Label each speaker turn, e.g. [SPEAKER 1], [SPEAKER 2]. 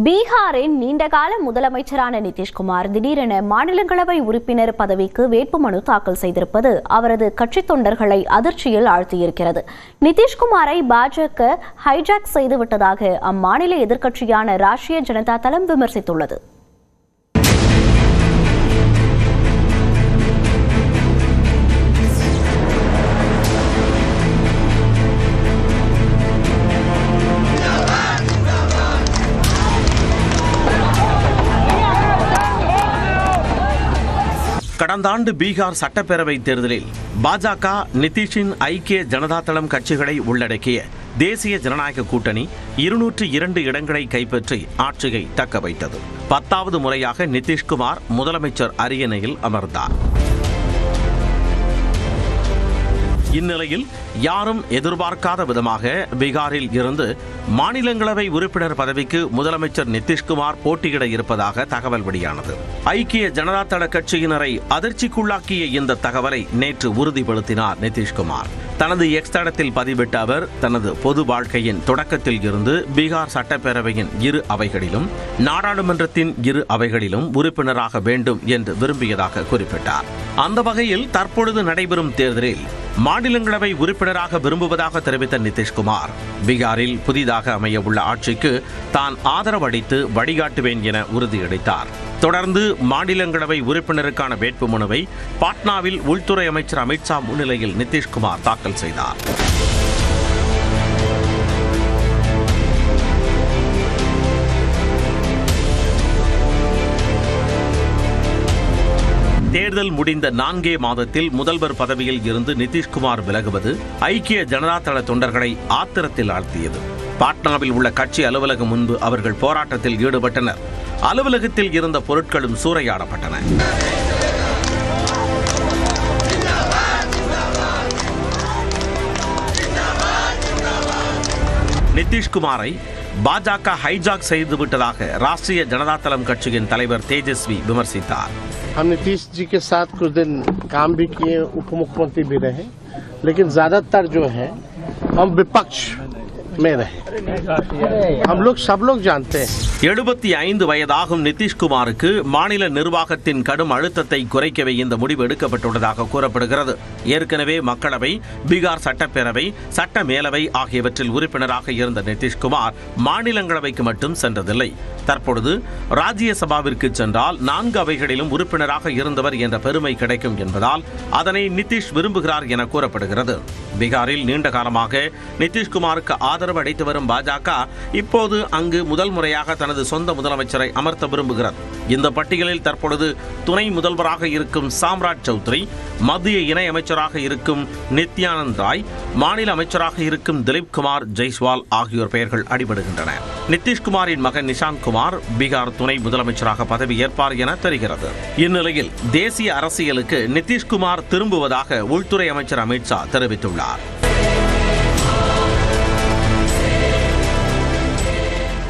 [SPEAKER 1] பீகாரின் நீண்டகால முதலமைச்சரான நிதிஷ்குமார் திடீரென மாநிலங்களவை உறுப்பினர் பதவிக்கு வேட்புமனு தாக்கல் செய்திருப்பது அவரது கட்சித் தொண்டர்களை அதிர்ச்சியில் ஆழ்த்தியிருக்கிறது. நிதிஷ்குமாரை பாஜக ஹைஜாக் செய்துவிட்டதாக அம்மாநில எதிர்க்கட்சியான ராஷ்டிரிய ஜனதா தளம் விமர்சித்துள்ளது.
[SPEAKER 2] கடந்த ஆண்டு பீகார் சட்டப்பேரவை தேர்தலில் பாஜக நிதிஷின் ஐக்கிய ஜனதா தளம் கட்சிகளை உள்ளடக்கிய தேசிய ஜனநாயக கூட்டணி 202 இடங்களை கைப்பற்றி ஆட்சியை தக்க வைத்தது. 10வது முறையாக நிதிஷ்குமார் முதலமைச்சர் அரியணையில் அமர்ந்தார். இந்நிலையில் யாரும் எதிர்பார்க்காத விதமாக பீகாரில் இருந்து மாநிலங்களவை உறுப்பினர் பதவிக்கு முதலமைச்சர் நிதிஷ்குமார் போட்டியிட இருப்பதாக தகவல் வெளியானது. ஐக்கிய ஜனதா தள கட்சியினரை அதிர்ச்சிக்குள்ளாக்கிய இந்த தகவலை நேற்று உறுதிப்படுத்தினார் நிதிஷ்குமார். தனது எக்ஸ் தளத்தில் பதிவிட்ட அவர் தனது பொது வாழ்க்கையின் தொடக்கத்தில் இருந்து பீகார் சட்டப்பேரவையின் 2 அவைகளிலும் நாடாளுமன்றத்தின் 2 அவைகளிலும் உறுப்பினராக வேண்டும் என்று விரும்பியதாக குறிப்பிட்டார். அந்த வகையில் தற்பொழுது நடைபெறும் தேர்தலில் மாநிலங்களவை உறுப்பினராக விரும்புவதாக தெரிவித்த நிதிஷ்குமார் பீகாரில் புதிதாக அமைய உள்ள ஆட்சிக்கு தான் ஆதரவு அளித்து வழிகாட்டுவேன் என உறுதியளித்தார். தொடர்ந்து மாநிலங்களவை உறுப்பினருக்கான வேட்புமனுவை பாட்னாவில் உள்துறை அமைச்சர் அமித்ஷா முன்னிலையில் நிதிஷ்குமார் தாக்கல் செய்தார். தேர்தல் முடிந்த 4 மாதத்தில் முதல்வர் பதவியில் இருந்து நிதிஷ்குமார் விலகுவது ஐக்கிய ஜனதா தள தொண்டர்களை ஆத்திரத்தில் ஆழ்த்தியது. பாட்னாவில் உள்ள கட்சி அலுவலகம் முன்பு அவர்கள் போராட்டத்தில் ஈடுபட்டனர். அலுவலகத்தில் இருந்த பொருட்களும் சூறையாடப்பட்டன. நிதிஷ்குமாரை பாஜக ஹைஜாக் செய்துவிட்டதாக ராஷ்டிரிய ஜனதா தளம் கட்சியின் தலைவர் தேஜஸ்வி விமர்சித்தார்.
[SPEAKER 3] हम नीतीश जी के साथ कुछ दिन काम भी किए, उप मुख्यमंत्री भी रहे, लेकिन ज्यादातर जो है हम विपक्ष में रहे. हम लोग सब लोग जानते हैं.
[SPEAKER 2] 75 வயதாகும் நிதிஷ்குமாருக்கு மாநில நிர்வாகத்தின் கடும் அழுத்தத்தை குறைக்கவே இந்த முடிவு எடுக்கப்பட்டுள்ளதாக கூறப்படுகிறது. ஏற்கனவே மக்களவை, பீகார் சட்டப்பேரவை, சட்ட மேலவை ஆகியவற்றில் உறுப்பினராக இருந்த நிதிஷ்குமார் மாநிலங்களவைக்கு மட்டும் சென்றதில்லை. தற்பொழுது ராஜ்யசபாவிற்கு சென்றால் 4 அவைகளிலும் உறுப்பினராக இருந்தவர் என்ற பெருமை கிடைக்கும் என்பதால் அதனை நிதிஷ் விரும்புகிறார் என கூறப்படுகிறது. பீகாரில் நீண்ட காலமாக நிதிஷ்குமாருக்கு ஆதரவு அளித்து வரும் பாஜக இப்போது அங்கு முதல் முறையாக தனது சொந்த முதலமைச்சரை அமர்த்த விரும்புகிறது. இந்த பட்டியலில் தற்பொழுது துணை முதல்வராக இருக்கும் சாம்ராஜ் சௌத்ரி, மத்திய இணை அமைச்சராக இருக்கும் நித்யானந்த் ராய், மாநில அமைச்சராக இருக்கும் திலீப் குமார் ஜெய்ஸ்வால் ஆகியோர் பெயர்கள் அடிபடுகின்றன. நிதிஷ்குமாரின் மகன் நிஷாந்த் குமார் பீகார் துணை முதலமைச்சராக பதவி ஏற்பார் என தெரிகிறது. இந்நிலையில் தேசிய அரசியலுக்கு நிதிஷ்குமார் திரும்புவதாக உள்துறை அமைச்சர் அமித்ஷா தெரிவித்துள்ளார்.